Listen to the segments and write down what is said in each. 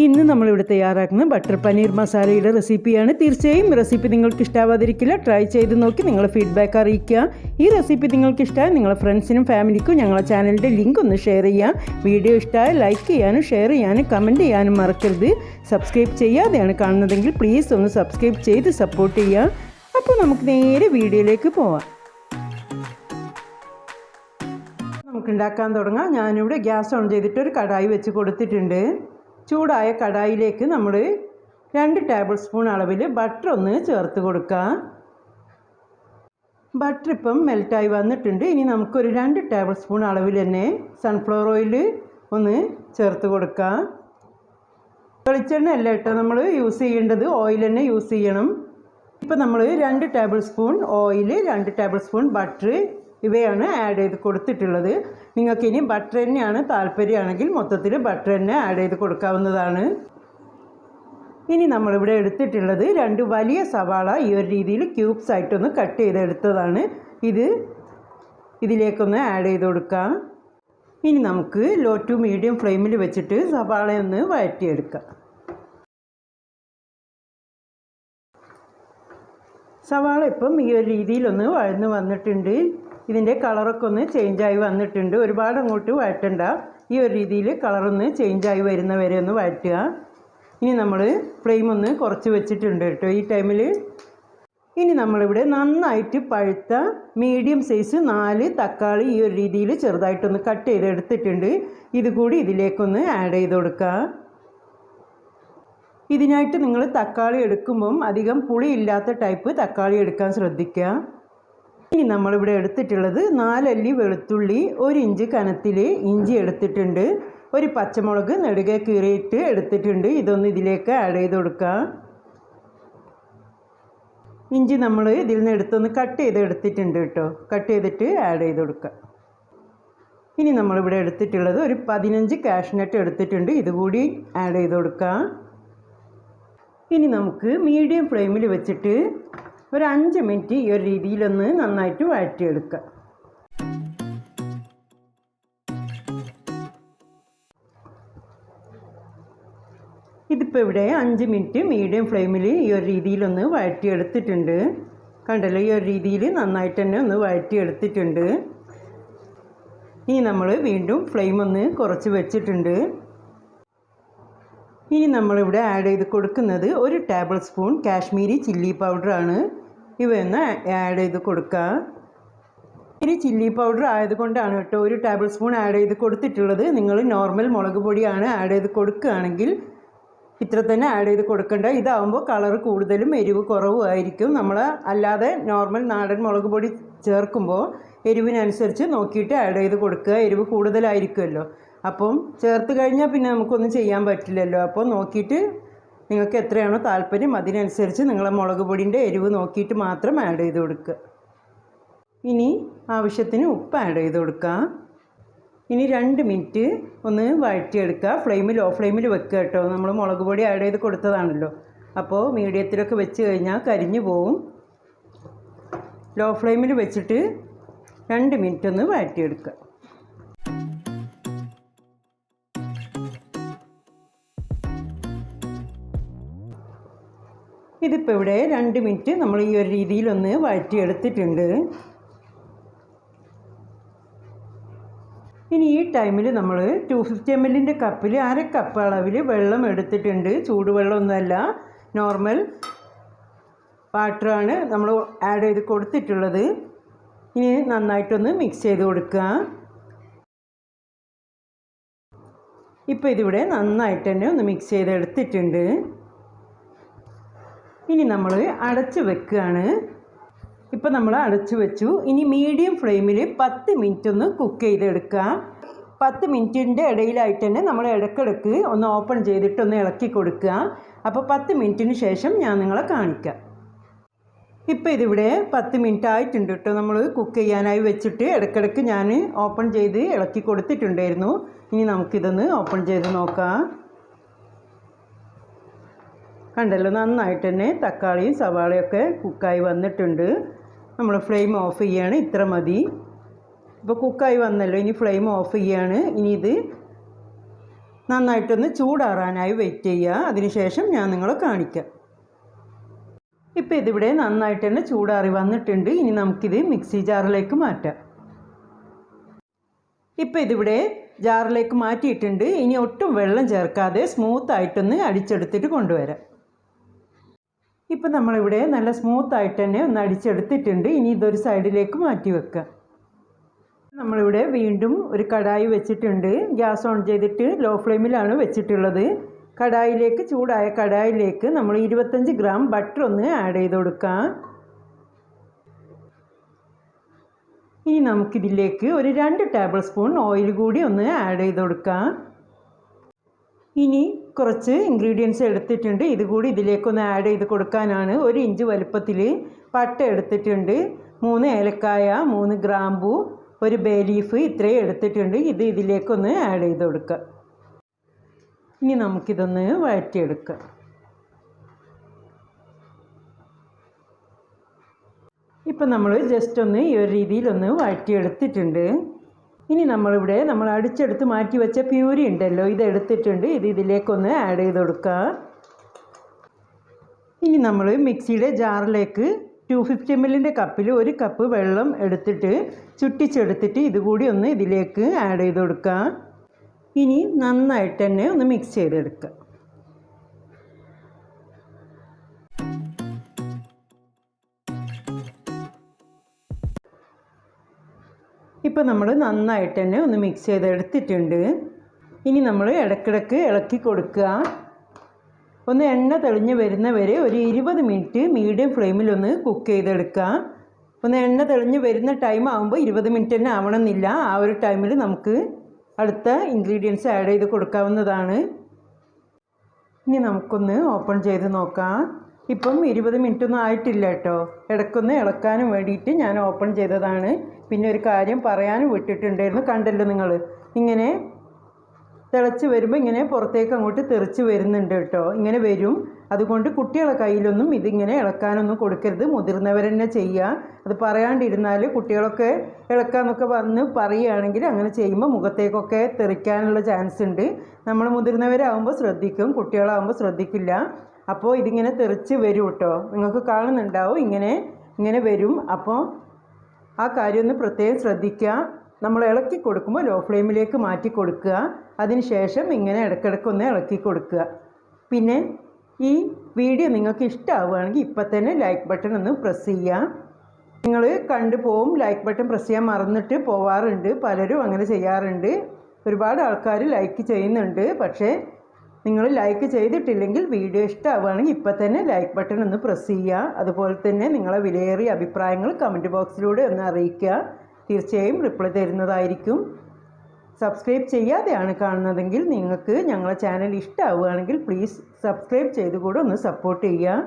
ഇന്ന് നമ്മളിവിടെ തയ്യാറാക്കുന്ന ബട്ടർ പനീർ മസാലയുടെ റെസിപ്പിയാണ്. തീർച്ചയായും റെസിപ്പി നിങ്ങൾക്ക് ഇഷ്ടാവാതിരിക്കില്ല. ട്രൈ ചെയ്ത് നോക്കി നിങ്ങളുടെ ഫീഡ്ബാക്ക് അറിയിക്കുക. ഈ റെസിപ്പി നിങ്ങൾക്ക് ഇഷ്ടമായ നിങ്ങളുടെ ഫ്രണ്ട്സിനും ഫാമിലിക്കും ഞങ്ങളുടെ ചാനലിൻ്റെ ലിങ്ക് ഒന്ന് ഷെയർ ചെയ്യുക. വീഡിയോ ഇഷ്ടമായ ലൈക്ക് ചെയ്യാനും ഷെയർ ചെയ്യാനും കമൻറ്റ് ചെയ്യാനും മറക്കരുത്. സബ്സ്ക്രൈബ് ചെയ്യാതെയാണ് കാണുന്നതെങ്കിൽ പ്ലീസ് ഒന്ന് സബ്സ്ക്രൈബ് ചെയ്ത് സപ്പോർട്ട് ചെയ്യുക. അപ്പോൾ നമുക്ക് നേരെ വീഡിയോയിലേക്ക് പോവാം. നമുക്ക് ഉണ്ടാക്കാൻ തുടങ്ങാം. ഞാനിവിടെ ഗ്യാസ് ഓൺ ചെയ്തിട്ട് ഒരു കടായി വെച്ച് കൊടുത്തിട്ടുണ്ട്. ചൂടായ കടായിലേക്ക് നമ്മൾ 2 ടേബിൾ സ്പൂൺ അളവിൽ ബട്ടർ ഒന്ന് ചേർത്ത് കൊടുക്കാം. ബട്ടർ ഇപ്പം മെൽറ്റായി വന്നിട്ടുണ്ട്. ഇനി നമുക്കൊരു 2 ടേബിൾ സ്പൂൺ അളവിൽ തന്നെ സൺഫ്ലവർ ഓയിൽ ഒന്ന് ചേർത്ത് കൊടുക്കാം. വെളിച്ചെണ്ണ അല്ല കേട്ടോ നമ്മൾ യൂസ് ചെയ്യേണ്ടത്, ഓയിൽ തന്നെ യൂസ് ചെയ്യണം. ഇപ്പം നമ്മൾ 2 table spoon oil, 2 table spoon butter ഇവയാണ് ആഡ് ചെയ്ത് കൊടുത്തിട്ടുള്ളത്. നിങ്ങൾക്ക് ഇനി ബട്ടർ തന്നെയാണ് താല്പര്യമാണെങ്കിൽ മൊത്തത്തിൽ ബട്ടർ തന്നെ ആഡ് ചെയ്ത് കൊടുക്കാവുന്നതാണ്. ഇനി നമ്മളിവിടെ എടുത്തിട്ടുള്ളത് 2 വലിയ സവാള ഈ ഒരു രീതിയിൽ ക്യൂബ്സ് ആയിട്ടൊന്ന് കട്ട് ചെയ്തെടുത്തതാണ്. ഇതിലേക്കൊന്ന് ആഡ് ചെയ്ത് കൊടുക്കാം. ഇനി നമുക്ക് ലോ ടു മീഡിയം ഫ്ലെയിമിൽ വെച്ചിട്ട് സവാളയൊന്ന് വഴറ്റിയെടുക്കാം. സവാള ഇപ്പം ഈ ഒരു രീതിയിലൊന്ന് വഴന്ന് വന്നിട്ടുണ്ട്. ഇതിൻ്റെ കളറൊക്കെ ഒന്ന് ചേഞ്ചായി വന്നിട്ടുണ്ട്. ഒരുപാട് അങ്ങോട്ട് വഴറ്റണ്ട, ഈ ഒരു രീതിയിൽ കളറൊന്ന് ചേഞ്ചായി വരുന്നവരെ ഒന്ന് വഴറ്റുക. ഇനി നമ്മൾ ഫ്ലെയിം ഒന്ന് കുറച്ച് വെച്ചിട്ടുണ്ട് കേട്ടോ ഈ ടൈമിൽ. ഇനി നമ്മളിവിടെ നന്നായിട്ട് പഴുത്ത മീഡിയം സൈസ് 4 തക്കാളി ഈ ഒരു രീതിയിൽ ചെറുതായിട്ടൊന്ന് കട്ട് ചെയ്തെടുത്തിട്ടുണ്ട്. ഇതുകൂടി ഇതിലേക്കൊന്ന് ആഡ് ചെയ്ത് കൊടുക്കുക. ഇതിനായിട്ട് നിങ്ങൾ തക്കാളി എടുക്കുമ്പം അധികം പുളി ഇല്ലാത്ത ടൈപ്പ് തക്കാളി എടുക്കാൻ ശ്രദ്ധിക്കുക. ഇനി നമ്മളിവിടെ എടുത്തിട്ടുള്ളത് 4 അല്ലി വെളുത്തുള്ളി, 1 ഇഞ്ച് കനത്തിൽ ഇഞ്ചി എടുത്തിട്ടുണ്ട്, ഒരു പച്ചമുളക് നെടുകെ കീറിയിട്ട് എടുത്തിട്ടുണ്ട്. ഇതൊന്ന് ഇതിലേക്ക് ആഡ് ചെയ്ത് കൊടുക്കുക. ഇഞ്ചി നമ്മൾ ഇതിൽ നിന്ന് എടുത്തൊന്ന് കട്ട് ചെയ്ത് എടുത്തിട്ടുണ്ട് കേട്ടോ. കട്ട് ചെയ്തിട്ട് ആഡ് ചെയ്ത് കൊടുക്കുക. ഇനി നമ്മളിവിടെ എടുത്തിട്ടുള്ളത് ഒരു 15 കാഷ്നട്ട് എടുത്തിട്ടുണ്ട്. ഇതുകൂടി ആഡ് ചെയ്ത് കൊടുക്കുക. ഇനി നമുക്ക് മീഡിയം ഫ്ലെയിമിൽ വെച്ചിട്ട് ഒരു 5 മിനിറ്റ് ഈ ഒരു രീതിയിലൊന്ന് നന്നായിട്ട് വഴറ്റിയെടുക്കുക. ഇതിപ്പോൾ ഇവിടെ 5 മിനിറ്റ് മീഡിയം ഫ്ലെയിമിൽ ഈ ഒരു രീതിയിലൊന്ന് വഴറ്റിയെടുത്തിട്ടുണ്ട്. കണ്ടല്ലോ, ഈ ഒരു രീതിയിൽ നന്നായിട്ട് തന്നെ ഒന്ന് വഴറ്റിയെടുത്തിട്ടുണ്ട്. ഇനി നമ്മൾ വീണ്ടും ഫ്ലെയിം ഒന്ന് കുറച്ച് വെച്ചിട്ടുണ്ട്. ഇനി നമ്മളിവിടെ ആഡ് ചെയ്ത് കൊടുക്കുന്നത് 1 ടേബിൾ സ്പൂൺ കാശ്മീരി ചില്ലി പൗഡറാണ്. ഇവയൊന്ന് ആഡ് ചെയ്ത് കൊടുക്കുക. ഇനി ചില്ലി പൗഡർ ആയതുകൊണ്ടാണ് കേട്ടോ 1 ടേബിൾ സ്പൂൺ ആഡ് ചെയ്ത് കൊടുത്തിട്ടുള്ളത്. നിങ്ങൾ നോർമൽ മുളക് പൊടിയാണ് ആഡ് ചെയ്ത് കൊടുക്കുകയാണെങ്കിൽ ഇത്ര തന്നെ ആഡ് ചെയ്ത് കൊടുക്കേണ്ട. ഇതാവുമ്പോൾ കളർ കൂടുതലും എരിവ് കുറവും ആയിരിക്കും. നമ്മൾ അല്ലാതെ നോർമൽ നാടൻ മുളക് പൊടി ചേർക്കുമ്പോൾ എരിവിനനുസരിച്ച് നോക്കിയിട്ട് ആഡ് ചെയ്ത് കൊടുക്കുക. എരിവ് കൂടുതലായിരിക്കുമല്ലോ, അപ്പം ചേർത്ത് കഴിഞ്ഞാൽ പിന്നെ നമുക്കൊന്നും ചെയ്യാൻ പറ്റില്ലല്ലോ. അപ്പോൾ നോക്കിയിട്ട് നിങ്ങൾക്ക് എത്രയാണോ താല്പര്യം അതിനനുസരിച്ച് നിങ്ങളെ മുളക് പൊടിൻ്റെ എരിവ് നോക്കിയിട്ട് മാത്രം ആഡ് ചെയ്ത് കൊടുക്കുക. ഇനി ആവശ്യത്തിന് ഉപ്പ് ആഡ് ചെയ്ത് കൊടുക്കുക. ഇനി 2 മിനിറ്റ് ഒന്ന് വഴറ്റിയെടുക്കുക. ലോ ഫ്ലെയിമിൽ വെക്കുക കേട്ടോ. നമ്മൾ മുളക് പൊടി ആഡ് ചെയ്ത് കൊടുത്തതാണല്ലോ, അപ്പോൾ മീഡിയത്തിലൊക്കെ വെച്ച് കഴിഞ്ഞാൽ കരിഞ്ഞു പോവും. ലോ ഫ്ലെയിമിൽ വെച്ചിട്ട് 2 മിനിറ്റ് ഒന്ന് വഴറ്റിയെടുക്കുക. ഇതിപ്പോൾ ഇവിടെ 2 മിനിറ്റ് നമ്മൾ ഈ ഒരു രീതിയിലൊന്ന് വഴറ്റിയെടുത്തിട്ടുണ്ട്. ഇനി ഈ ടൈമിൽ നമ്മൾ 250 ml കപ്പിൽ 1/2 കപ്പ് അളവിൽ വെള്ളം എടുത്തിട്ടുണ്ട്. ചൂടുവെള്ളമൊന്നുമല്ല, നോർമൽ വാട്ടറാണ് നമ്മൾ ആഡ് ചെയ്ത് കൊടുത്തിട്ടുള്ളത്. ഇനി നന്നായിട്ടൊന്ന് മിക്സ് ചെയ്ത് കൊടുക്കുക. ഇപ്പോൾ ഇതിവിടെ നന്നായിട്ട് തന്നെ ഒന്ന് മിക്സ് ചെയ്തെടുത്തിട്ടുണ്ട്. ഇനി നമ്മൾ അടച്ച് വെക്കുകയാണ്. ഇപ്പോൾ നമ്മൾ അടച്ച് വെച്ചു. ഇനി മീഡിയം ഫ്ലെയിമിൽ 10 മിനിറ്റ് ഒന്ന് കുക്ക് ചെയ്തെടുക്കുക. 10 മിനിറ്റിൻ്റെ ഇടയിലായിട്ട് തന്നെ നമ്മൾ ഇടയ്ക്കിടയ്ക്ക് ഒന്ന് ഓപ്പൺ ചെയ്തിട്ടൊന്ന് ഇളക്കി കൊടുക്കുക. അപ്പോൾ 10 മിനിറ്റിന് ശേഷം ഞാൻ നിങ്ങളെ കാണിക്കാം. ഇപ്പോൾ ഇതിവിടെ 10 മിനിറ്റ് ആയിട്ടുണ്ട് കേട്ടോ. നമ്മൾ കുക്ക് ചെയ്യാനായി വെച്ചിട്ട് ഇടയ്ക്കിടയ്ക്ക് ഞാൻ ഓപ്പൺ ചെയ്ത് ഇളക്കി കൊടുത്തിട്ടുണ്ടായിരുന്നു. ഇനി നമുക്കിതൊന്ന് ഓപ്പൺ ചെയ്ത് നോക്കാം. കണ്ടല്ലോ, നന്നായിട്ട് തന്നെ തക്കാളിയും സവാളയൊക്കെ കുക്കായി വന്നിട്ടുണ്ട്. നമ്മൾ ഫ്ലെയിം ഓഫ് ചെയ്യുകയാണ്. ഇത്ര മതി. ഇപ്പോൾ കുക്കായി വന്നല്ലോ, ഇനി ഫ്ലെയിം ഓഫ് ചെയ്യുകയാണ്. ഇനി ഇത് നന്നായിട്ടൊന്ന് ചൂടാറാനായി വെയിറ്റ് ചെയ്യുക. അതിനുശേഷം ഞാൻ നിങ്ങളെ കാണിക്കാം. ഇപ്പോൾ ഇതിവിടെ നന്നായിട്ട് തന്നെ ചൂടാറി വന്നിട്ടുണ്ട്. ഇനി നമുക്കിത് മിക്സി ജാറിലേക്ക് മാറ്റാം. ഇപ്പോൾ ഇതിവിടെ ജാറിലേക്ക് മാറ്റിയിട്ടുണ്ട്. ഇനി ഒട്ടും വെള്ളം ചേർക്കാതെ സ്മൂത്തായിട്ടൊന്ന് അടിച്ചെടുത്തിട്ട് കൊണ്ടുവരാം. ഇപ്പം നമ്മളിവിടെ നല്ല സ്മൂത്തായിട്ട് തന്നെ ഒന്ന് അടിച്ചെടുത്തിട്ടുണ്ട്. ഇനി ഇതൊരു സൈഡിലേക്ക് മാറ്റി വെക്കാം. നമ്മളിവിടെ വീണ്ടും ഒരു കടായി വെച്ചിട്ടുണ്ട്. ഗ്യാസ് ഓൺ ചെയ്തിട്ട് ലോ ഫ്ലെയിമിലാണ് വെച്ചിട്ടുള്ളത്. കടായിലേക്ക് ചൂടായ കടായിലേക്ക് നമ്മൾ 25 ഗ്രാം ബട്ടർ ഒന്ന് ആഡ് ചെയ്ത് കൊടുക്കാം. ഇനി നമുക്കിതിലേക്ക് ഒരു 2 ടേബിൾ സ്പൂൺ ഓയിൽ കൂടി ഒന്ന് ആഡ് ചെയ്ത് കൊടുക്കാം. ഇനി കുറച്ച് ഇൻഗ്രീഡിയൻസ് എടുത്തിട്ടുണ്ട്. ഇതുകൂടി ഇതിലേക്കൊന്ന് ആഡ് ചെയ്ത് കൊടുക്കാനാണ്. 1 ഇഞ്ച് വലുപ്പത്തിൽ പട്ട എടുത്തിട്ടുണ്ട്, 3 ഏലക്കായ, 3 ഗ്രാമ്പൂ, 1 ബേ ലീഫ്, ഇത്രയും എടുത്തിട്ടുണ്ട്. ഇത് ഇതിലേക്കൊന്ന് ആഡ് ചെയ്ത് കൊടുക്കുക. ഇനി നമുക്കിതൊന്ന് വഴറ്റിയെടുക്കാം. ഇപ്പം നമ്മൾ ജസ്റ്റ് ഒന്ന് ഈ ഒരു രീതിയിലൊന്ന് വഴറ്റിയെടുത്തിട്ടുണ്ട്. ഇനി നമ്മളിവിടെ നമ്മൾ അടിച്ചെടുത്ത് മാറ്റി വെച്ച പ്യൂരി ഉണ്ടല്ലോ, ഇത് എടുത്തിട്ടുണ്ട്. ഇത് ഇതിലേക്കൊന്ന് ആഡ് ചെയ്ത് കൊടുക്കുക. ഇനി നമ്മൾ മിക്സിയുടെ ജാറിലേക്ക് 250 ml കപ്പിൽ 1 കപ്പ് വെള്ളം എടുത്തിട്ട് ചുറ്റിച്ചെടുത്തിട്ട് ഇതുകൂടി ഒന്ന് ഇതിലേക്ക് ആഡ് ചെയ്ത് കൊടുക്കുക. ഇനി നന്നായിട്ട് തന്നെ ഒന്ന് മിക്സ് ചെയ്തെടുക്കുക. ഇപ്പോൾ നമ്മൾ നന്നായിട്ട് തന്നെ ഒന്ന് മിക്സ് ചെയ്തെടുത്തിട്ടുണ്ട്. ഇനി നമ്മൾ ഇടയ്ക്കിടയ്ക്ക് ഇളക്കി കൊടുക്കുക. ഒന്ന് എണ്ണ തെളിഞ്ഞ് വരുന്നവരെ ഒരു 20 മിനിറ്റ് മീഡിയം ഫ്ലെയിമിലൊന്ന് കുക്ക് ചെയ്തെടുക്കുക. ഒന്ന് എണ്ണ തെളിഞ്ഞ് വരുന്ന ടൈം ആകുമ്പോൾ 20 മിനിറ്റ് തന്നെ ആവണമെന്നില്ല. ആ ഒരു ടൈമിൽ നമുക്ക് അടുത്ത ഇൻഗ്രീഡിയൻസ് ആഡ് ചെയ്ത് കൊടുക്കാവുന്നതാണ്. ഇനി നമുക്കൊന്ന് ഓപ്പൺ ചെയ്ത് നോക്കാം. ഇപ്പം 20 മിനിറ്റൊന്നും ആയിട്ടില്ല കേട്ടോ. ഇടയ്ക്കൊന്ന് ഇളക്കാനും വേണ്ടിയിട്ട് ഞാൻ ഓപ്പൺ ചെയ്തതാണ്. പിന്നെ ഒരു കാര്യം പറയാനും വിട്ടിട്ടുണ്ടായിരുന്നു. കണ്ടല്ലോ നിങ്ങൾ, ഇങ്ങനെ തിളച്ച് വരുമ്പോൾ ഇങ്ങനെ പുറത്തേക്ക് അങ്ങോട്ട് തെറിച്ച് വരുന്നുണ്ട് കേട്ടോ. ഇങ്ങനെ വരും. അതുകൊണ്ട് കുട്ടികളെ കയ്യിലൊന്നും ഇതിങ്ങനെ ഇളക്കാനൊന്നും കൊടുക്കരുത്. മുതിർന്നവർ തന്നെ ചെയ്യുക. അത് പറയാണ്ടിരുന്നാൽ കുട്ടികളൊക്കെ ഇളക്കാന്നൊക്കെ വന്ന് പറയുകയാണെങ്കിൽ അങ്ങനെ ചെയ്യുമ്പോൾ മുഖത്തേക്കൊക്കെ തെറിക്കാനുള്ള ചാൻസ് ഉണ്ട്. നമ്മൾ മുതിർന്നവരാകുമ്പോൾ ശ്രദ്ധിക്കും, കുട്ടികളാകുമ്പോൾ ശ്രദ്ധിക്കില്ല. അപ്പോൾ ഇതിങ്ങനെ തെറിച്ച് വരും കേട്ടോ. നിങ്ങൾക്ക് കാണുന്നുണ്ടാവും, ഇങ്ങനെ വരും. അപ്പോൾ ആ കാര്യം ഒന്ന് പ്രത്യേകം ശ്രദ്ധിക്കുക. നമ്മൾ ഇളക്കി കൊടുക്കുമ്പോൾ ലോ ഫ്ലെയിമിലേക്ക് മാറ്റി കൊടുക്കുക. അതിനുശേഷം ഇങ്ങനെ ഇടയ്ക്കിടയ്ക്കൊന്ന് ഇളക്കി കൊടുക്കുക. പിന്നെ ഈ വീഡിയോ നിങ്ങൾക്ക് ഇഷ്ടമാവുകയാണെങ്കിൽ ഇപ്പം തന്നെ ലൈക്ക് ബട്ടൺ ഒന്ന് പ്രസ് ചെയ്യുക. നിങ്ങൾ കണ്ടു പോവും, ലൈക്ക് ബട്ടൺ പ്രസ് ചെയ്യാൻ മറന്നിട്ട് പോവാറുണ്ട്. പലരും അങ്ങനെ ചെയ്യാറുണ്ട്. ഒരുപാട് ആൾക്കാർ ലൈക്ക് ചെയ്യുന്നുണ്ട്. പക്ഷേ നിങ്ങൾ ലൈക്ക് ചെയ്തിട്ടില്ലെങ്കിൽ വീഡിയോ ഇഷ്ടമാവുകയാണെങ്കിൽ ഇപ്പം തന്നെ ലൈക്ക് ബട്ടൺ ഒന്ന് പ്രസ് ചെയ്യുക. അതുപോലെ തന്നെ നിങ്ങളെ വിലയേറിയ അഭിപ്രായങ്ങൾ കമൻറ്റ് ബോക്സിലൂടെ ഒന്ന് അറിയിക്കുക. തീർച്ചയായും റിപ്ലൈ തരുന്നതായിരിക്കും. സബ്സ്ക്രൈബ് ചെയ്യാതെയാണ് കാണുന്നതെങ്കിൽ നിങ്ങൾക്ക് ഞങ്ങളെ ചാനൽ ഇഷ്ടമാവുകയാണെങ്കിൽ പ്ലീസ് സബ്സ്ക്രൈബ് ചെയ്ത് കൂടെ ഒന്ന് സപ്പോർട്ട് ചെയ്യുക.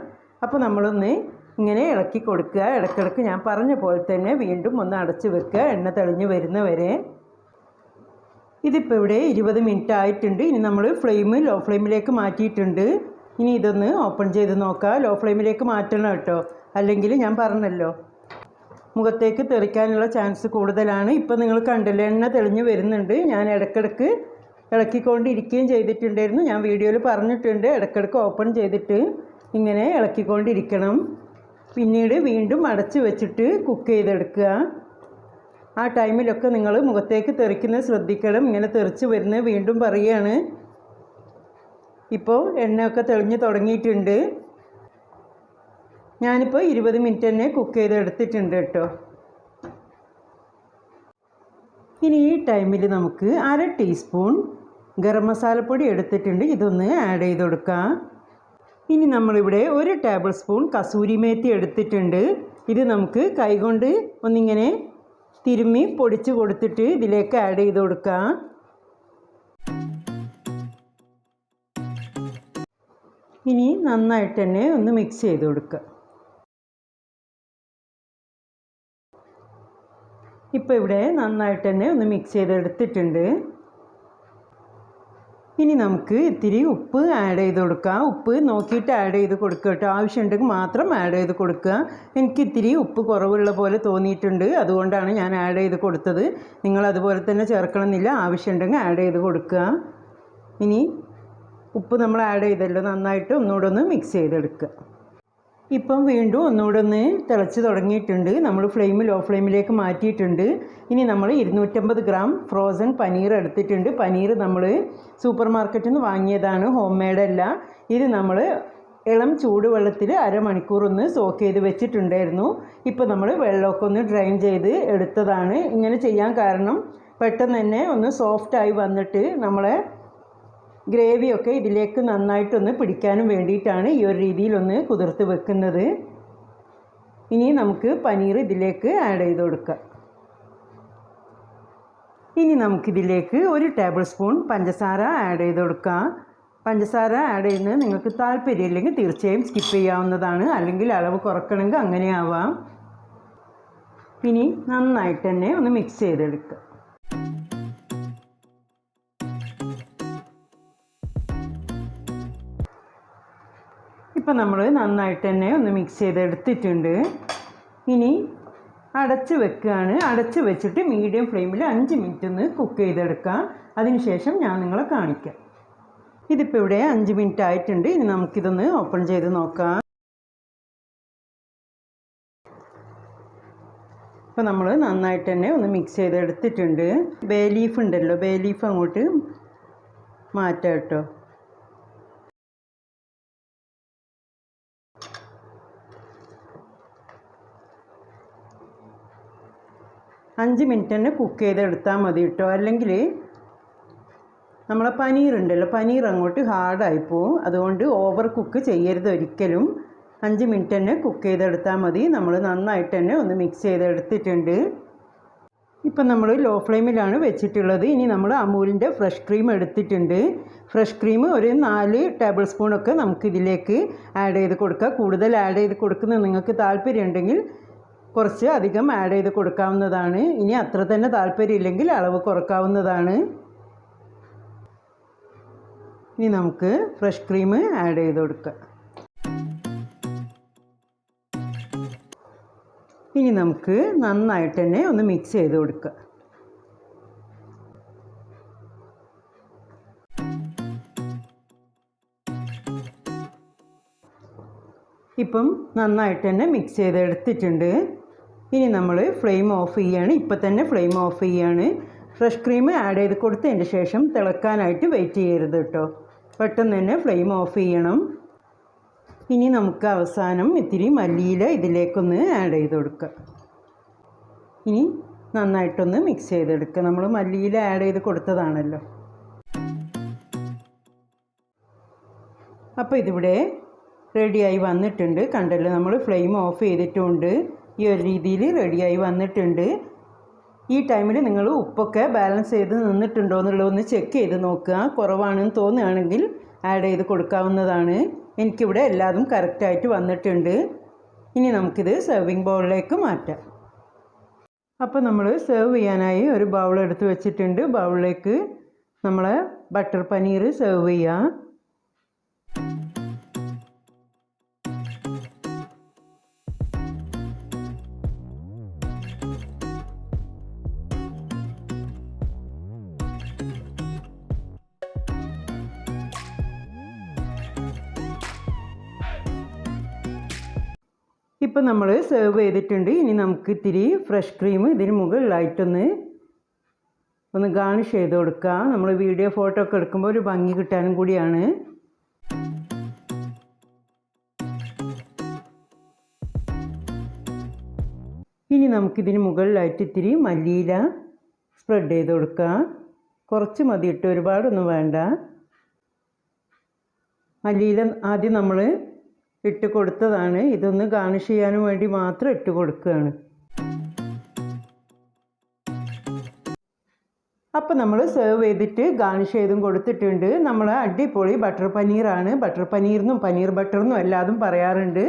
അപ്പോൾ നമ്മളൊന്ന് ഇങ്ങനെ ഇളക്കി കൊടുക്കുക. ഇടയ്ക്കിടയ്ക്ക് ഞാൻ പറഞ്ഞ പോലെ തന്നെ വീണ്ടും ഒന്ന് അടച്ച് വെക്കുക, എണ്ണ തെളിഞ്ഞ് വരുന്നവരെ. ഇതിപ്പോൾ ഇവിടെ 20 മിനിറ്റ് ആയിട്ടുണ്ട്. ഇനി നമ്മൾ ഫ്ലെയിം ലോ ഫ്ലെയിമിലേക്ക് മാറ്റിയിട്ടുണ്ട്. ഇനി ഇതൊന്ന് ഓപ്പൺ ചെയ്ത് നോക്കാം. ലോ ഫ്ലെയിമിലേക്ക് മാറ്റണം കേട്ടോ, അല്ലെങ്കിൽ ഞാൻ പറഞ്ഞല്ലോ മുഖത്തേക്ക് തെറിക്കാനുള്ള ചാൻസ് കൂടുതലാണ്. ഇപ്പം നിങ്ങൾ കണ്ടല്ലോ, എണ്ണ തെളിഞ്ഞ് വരുന്നുണ്ട്. ഞാൻ ഇടയ്ക്കിടയ്ക്ക് ഇളക്കിക്കൊണ്ടിരിക്കുകയും ചെയ്തിട്ടുണ്ടായിരുന്നു. ഞാൻ വീഡിയോയിൽ പറഞ്ഞിട്ടുണ്ട്, ഇടയ്ക്കിടയ്ക്ക് ഓപ്പൺ ചെയ്തിട്ട് ഇങ്ങനെ ഇളക്കിക്കൊണ്ടിരിക്കണം. പിന്നീട് വീണ്ടും അടച്ച് വെച്ചിട്ട് കുക്ക് ചെയ്തെടുക്കുക. ആ ടൈമിലൊക്കെ നിങ്ങൾ മുഖത്തേക്ക് തെറിക്കുന്നത് ശ്രദ്ധിക്കണം. ഇങ്ങനെ തെറിച്ച് വരുന്നത് വീണ്ടും പറയുകയാണ്. ഇപ്പോൾ എണ്ണയൊക്കെ തെളിഞ്ഞ് തുടങ്ങിയിട്ടുണ്ട്. ഞാനിപ്പോൾ 20 മിനിറ്റ് തന്നെ കുക്ക് ചെയ്തെടുത്തിട്ടുണ്ട് കേട്ടോ. ഇനി ഈ ടൈമിൽ നമുക്ക് 1/2 ടീസ്പൂൺ ഗരം മസാലപ്പൊടി എടുത്തിട്ടുണ്ട്. ഇതൊന്ന് ആഡ് ചെയ്ത് കൊടുക്കാം. ഇനി നമ്മളിവിടെ 1 ടേബിൾ സ്പൂൺ കസൂരി മേത്തി എടുത്തിട്ടുണ്ട്. ഇത് നമുക്ക് കൈകൊണ്ട് ഒന്നിങ്ങനെ തിരുമ്മി പൊടിച്ച് കൊടുത്തിട്ട് ഇതിലേക്ക് ആഡ് ചെയ്ത് കൊടുക്കാം. ഇനി നന്നായിട്ട് തന്നെ ഒന്ന് മിക്സ് ചെയ്ത് കൊടുക്കുക. ഇപ്പോൾ ഇവിടെ നന്നായിട്ട് തന്നെ ഒന്ന് മിക്സ് ചെയ്തെടുത്തിട്ടുണ്ട്. ഇനി നമുക്ക് ഇത്തിരി ഉപ്പ് ആഡ് ചെയ്ത് കൊടുക്കാം. ഉപ്പ് നോക്കിയിട്ട് ആഡ് ചെയ്ത് കൊടുക്കുക കേട്ടോ. ആവശ്യമുണ്ടെങ്കിൽ മാത്രം ആഡ് ചെയ്ത് കൊടുക്കുക. എനിക്ക് ഇത്തിരി ഉപ്പ് കുറവുള്ള പോലെ തോന്നിയിട്ടുണ്ട്, അതുകൊണ്ടാണ് ഞാൻ ആഡ് ചെയ്ത് കൊടുത്തത്. നിങ്ങൾ അതുപോലെ തന്നെ ചേർക്കണമെന്നില്ല, ആവശ്യമുണ്ടെങ്കിൽ ആഡ് ചെയ്ത് കൊടുക്കുക. ഇനി ഉപ്പ് നമ്മൾ ആഡ് ചെയ്തല്ലോ, നന്നായിട്ട് ഒന്നുകൂടെ ഒന്ന് മിക്സ് ചെയ്തെടുക്കുക. ഇപ്പം വീണ്ടും ഒന്നുകൂടെ ഒന്ന് തിളച്ച് തുടങ്ങിയിട്ടുണ്ട്. നമ്മൾ ലോ ഫ്ലെയിമിലേക്ക് മാറ്റിയിട്ടുണ്ട്. ഇനി നമ്മൾ 250 ഗ്രാം ഫ്രോസൺ പനീർ എടുത്തിട്ടുണ്ട്. പനീർ നമ്മൾ സൂപ്പർ മാർക്കറ്റിൽ നിന്ന് വാങ്ങിയതാണ്, ഹോം മെയ്ഡല്ല. ഇത് നമ്മൾ ഇളം ചൂടുവെള്ളത്തിൽ അരമണിക്കൂർ ഒന്ന് സോക്ക് ചെയ്ത് വെച്ചിട്ടുണ്ടായിരുന്നു. ഇപ്പോൾ നമ്മൾ വെള്ളമൊക്കെ ഒന്ന് ഡ്രെയിൻ ചെയ്ത് എടുത്തതാണ്. ഇങ്ങനെ ചെയ്യാൻ കാരണം പെട്ടെന്ന് തന്നെ ഒന്ന് സോഫ്റ്റായി വന്നിട്ട് നമ്മളെ ഗ്രേവിയൊക്കെ ഇതിലേക്ക് നന്നായിട്ടൊന്ന് പിടിക്കാനും വേണ്ടിയിട്ടാണ് ഈ ഒരു രീതിയിലൊന്ന് കുതിർത്ത് വെക്കുന്നത്. ഇനി നമുക്ക് പനീർ ഇതിലേക്ക് ആഡ് ചെയ്ത് കൊടുക്കാം. ഇനി നമുക്കിതിലേക്ക് 1 ടേബിൾ സ്പൂൺ പഞ്ചസാര ആഡ് ചെയ്ത് കൊടുക്കാം. പഞ്ചസാര ആഡ് ചെയ്യുന്നത് നിങ്ങൾക്ക് താല്പര്യമില്ലെങ്കിൽ തീർച്ചയായും സ്കിപ്പ് ചെയ്യാവുന്നതാണ്, അല്ലെങ്കിൽ അളവ് കുറക്കണമെങ്കിൽ അങ്ങനെ ആവാം. ഇനി നന്നായിട്ട് തന്നെ ഒന്ന് മിക്സ് ചെയ്തെടുക്കുക. ഇപ്പം നമ്മൾ നന്നായിട്ട് തന്നെ ഒന്ന് മിക്സ് ചെയ്തെടുത്തിട്ടുണ്ട്. ഇനി അടച്ച് വെക്കുകയാണ്. അടച്ച് വെച്ചിട്ട് മീഡിയം ഫ്ലെയിമിൽ 5 മിനിറ്റ് ഒന്ന് കുക്ക് ചെയ്തെടുക്കാം. അതിനുശേഷം ഞാൻ നിങ്ങളെ കാണിക്കാം. ഇതിപ്പോൾ ഇവിടെ 5 മിനിറ്റ് ആയിട്ടുണ്ട്. ഇനി നമുക്കിതൊന്ന് ഓപ്പൺ ചെയ്ത് നോക്കാം. ഇപ്പോൾ നമ്മൾ നന്നായിട്ട് തന്നെ ഒന്ന് മിക്സ് ചെയ്തെടുത്തിട്ടുണ്ട്. ബേ ലീഫ് ഉണ്ടല്ലോ, ബേ ലീഫ് അങ്ങോട്ട് മാറ്റാം കേട്ടോ. അഞ്ച് മിനിറ്റ് തന്നെ കുക്ക് ചെയ്തെടുത്താൽ മതി കേട്ടോ, അല്ലെങ്കിൽ നമ്മളെ പനീറുണ്ടല്ലോ, പനീർ അങ്ങോട്ട് ഹാർഡായി പോവും. അതുകൊണ്ട് ഓവർ കുക്ക് ചെയ്യരുത് ഒരിക്കലും. 5 മിനിറ്റ് തന്നെ കുക്ക് ചെയ്തെടുത്താൽ മതി. നമ്മൾ നന്നായിട്ട് തന്നെ ഒന്ന് മിക്സ് ചെയ്തെടുത്തിട്ടുണ്ട്. ഇപ്പം നമ്മൾ ലോ ഫ്ലെയിമിലാണ് വെച്ചിട്ടുള്ളത്. ഇനി നമ്മൾ അമൂലിൻ്റെ ഫ്രഷ് ക്രീം എടുത്തിട്ടുണ്ട്. ഫ്രഷ് ക്രീം ഒരു 4 ടേബിൾ സ്പൂണൊക്കെ നമുക്കിതിലേക്ക് ആഡ് ചെയ്ത് കൊടുക്കുക. കൂടുതൽ ആഡ് ചെയ്ത് കൊടുക്കുന്നത് നിങ്ങൾക്ക് താല്പര്യമുണ്ടെങ്കിൽ കുറച്ച് അധികം ആഡ് ചെയ്ത് കൊടുക്കാവുന്നതാണ്. ഇനി അത്ര തന്നെ താല്പര്യമില്ലെങ്കിൽ അളവ് കുറക്കാവുന്നതാണ്. ഇനി നമുക്ക് ഫ്രഷ് ക്രീം ആഡ് ചെയ്ത് കൊടുക്കാം. ഇനി നമുക്ക് നന്നായിട്ട് തന്നെ ഒന്ന് മിക്സ് ചെയ്ത് കൊടുക്കുക. ഇപ്പം നന്നായിട്ട് തന്നെ മിക്സ് ചെയ്ത് എടുത്തിട്ടുണ്ട്. ഇനി നമ്മൾ ഫ്ലെയിം ഓഫ് ചെയ്യുകയാണ്. ഇപ്പം തന്നെ ഫ്ലെയിം ഓഫ് ചെയ്യുകയാണ്. ഫ്രഷ് ക്രീം ആഡ് ചെയ്ത് കൊടുത്തതിന് ശേഷം തിളക്കാനായിട്ട് വെയിറ്റ് ചെയ്യരുത് കേട്ടോ, പെട്ടെന്ന് തന്നെ ഫ്ലെയിം ഓഫ് ചെയ്യണം. ഇനി നമുക്ക് അവസാനം ഇത്തിരി മല്ലിയില ഇതിലേക്കൊന്ന് ആഡ് ചെയ്ത് കൊടുക്കുക. ഇനി നന്നായിട്ടൊന്ന് മിക്സ് ചെയ്തെടുക്കുക. നമ്മൾ മല്ലിയില ആഡ് ചെയ്ത് കൊടുത്തതാണല്ലോ. അപ്പോൾ ഇതിവിടെ റെഡിയായി വന്നിട്ടുണ്ട്. കണ്ടല്ലോ, നമ്മൾ ഫ്ലെയിം ഓഫ് ചെയ്തിട്ടുണ്ട്. ഈ ഒരു രീതിയിൽ റെഡിയായി വന്നിട്ടുണ്ട്. ഈ ടൈമിൽ നിങ്ങൾ ഉപ്പൊക്കെ ബാലൻസ് ചെയ്ത് നിന്നിട്ടുണ്ടോ എന്നുള്ളതൊന്ന് ചെക്ക് ചെയ്ത് നോക്കുക. കുറവാണെന്ന് തോന്നുകയാണെങ്കിൽ ആഡ് ചെയ്ത് കൊടുക്കാവുന്നതാണ്. എനിക്കിവിടെ എല്ലാതും കറക്റ്റായിട്ട് വന്നിട്ടുണ്ട്. ഇനി നമുക്കിത് സെർവിങ് ബൗളിലേക്ക് മാറ്റാം. അപ്പോൾ നമ്മൾ സെർവ് ചെയ്യാനായി ഒരു ബൗൾ എടുത്ത് വെച്ചിട്ടുണ്ട്. ബൗളിലേക്ക് നമ്മൾ ബട്ടർ പനീർ സെർവ് ചെയ്യാം. ഇപ്പം നമ്മൾ സെർവ് ചെയ്തിട്ടുണ്ട്. ഇനി നമുക്ക് ഇത്തിരി ഫ്രഷ് ക്രീം ഇതിന് മുകളിലായിട്ടൊന്ന് ഗാർണിഷ് ചെയ്ത് കൊടുക്കാം. നമ്മൾ വീഡിയോ ഫോട്ടോ ഒക്കെ എടുക്കുമ്പോൾ ഒരു ഭംഗി കിട്ടാനും കൂടിയാണ്. ഇനി നമുക്കിതിന് മുകളിലായിട്ട് ഇത്തിരി മല്ലിയില സ്പ്രെഡ് ചെയ്ത് കൊടുക്കാം. കുറച്ച് മതി ഇട്ട്, ഒരുപാടൊന്നും വേണ്ട. മല്ലിയില ആദ്യം നമ്മൾ ഇട്ട് കൊടുത്തതാണ്. ഇതൊന്ന് ഗാർണിഷ് ചെയ്യാനും വേണ്ടി മാത്രം ഇട്ട് കൊടുക്കുകയാണ്. അപ്പോൾ നമ്മൾ സെർവ് ചെയ്തിട്ട് ഗാർണിഷ് ചെയ്തും കൊടുത്തിട്ടുണ്ട്. നമ്മൾ അടിപൊളി ബട്ടർ പനീറാണ്. ബട്ടർ പനീറിനും പനീർ ബട്ടറിനും എല്ലാതും പറയാറുണ്ട്.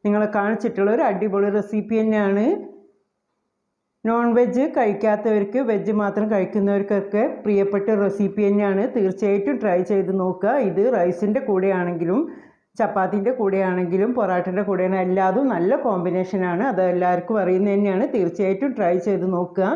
നിങ്ങളെ കാണിച്ചിട്ടുള്ള ഒരു അടിപൊളി റെസിപ്പി തന്നെയാണ്. നോൺ വെജ് കഴിക്കാത്തവർക്ക്, വെജ് മാത്രം കഴിക്കുന്നവർക്കൊക്കെ പ്രിയപ്പെട്ട റെസിപ്പി തന്നെയാണ്. തീർച്ചയായിട്ടും ട്രൈ ചെയ്ത് നോക്കുക. ഇത് റൈസിൻ്റെ കൂടെയാണെങ്കിലും ചപ്പാത്തിൻ്റെ കൂടെയാണെങ്കിലും പൊറാട്ടൻ്റെ കൂടെയാണ്, എല്ലാതും നല്ല കോമ്പിനേഷനാണ്. അത് എല്ലാവർക്കും അറിയുന്നത് തന്നെയാണ്. തീർച്ചയായിട്ടും ട്രൈ ചെയ്ത് നോക്കുക.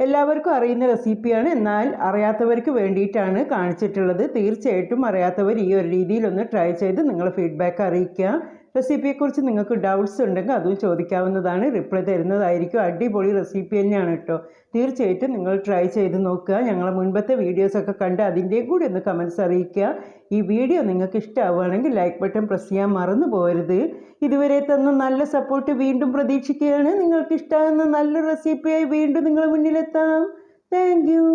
എല്ലാവർക്കും അറിയുന്ന റെസിപ്പിയാണ്, എന്നാൽ അറിയാത്തവർക്ക് വേണ്ടിയിട്ടാണ് കാണിച്ചിട്ടുള്ളത്. തീർച്ചയായിട്ടും അറിയാത്തവർ ഈ ഒരു രീതിയിലൊന്ന് ട്രൈ ചെയ്ത് നിങ്ങൾ ഫീഡ്ബാക്ക് അറിയിക്കുക. റെസിപ്പിയെക്കുറിച്ച് നിങ്ങൾക്ക് ഡൗട്ട്സ് ഉണ്ടെങ്കിൽ അതും ചോദിക്കാവുന്നതാണ്, റിപ്ലൈ തരുന്നതായിരിക്കും. അടിപൊളി റെസിപ്പി തന്നെയാണ് കേട്ടോ. തീർച്ചയായിട്ടും നിങ്ങൾ ട്രൈ ചെയ്ത് നോക്കുക. ഞങ്ങളെ മുൻപത്തെ വീഡിയോസൊക്കെ കണ്ട് അതിൻ്റെയും കൂടി ഒന്ന് കമൻറ്റ്സ് അറിയിക്കുക. ഈ വീഡിയോ നിങ്ങൾക്ക് ഇഷ്ടമാവുകയാണെങ്കിൽ ലൈക്ക് ബട്ടൺ പ്രസ് ചെയ്യാൻ മറന്നു പോകരുത്. ഇതുവരെ തന്ന നല്ല സപ്പോർട്ട് വീണ്ടും പ്രതീക്ഷിക്കുകയാണ്. നിങ്ങൾക്ക് ഇഷ്ടമാകുന്ന നല്ല റെസിപ്പിയായി വീണ്ടും നിങ്ങളുടെ മുന്നിലെത്താം. Thank you.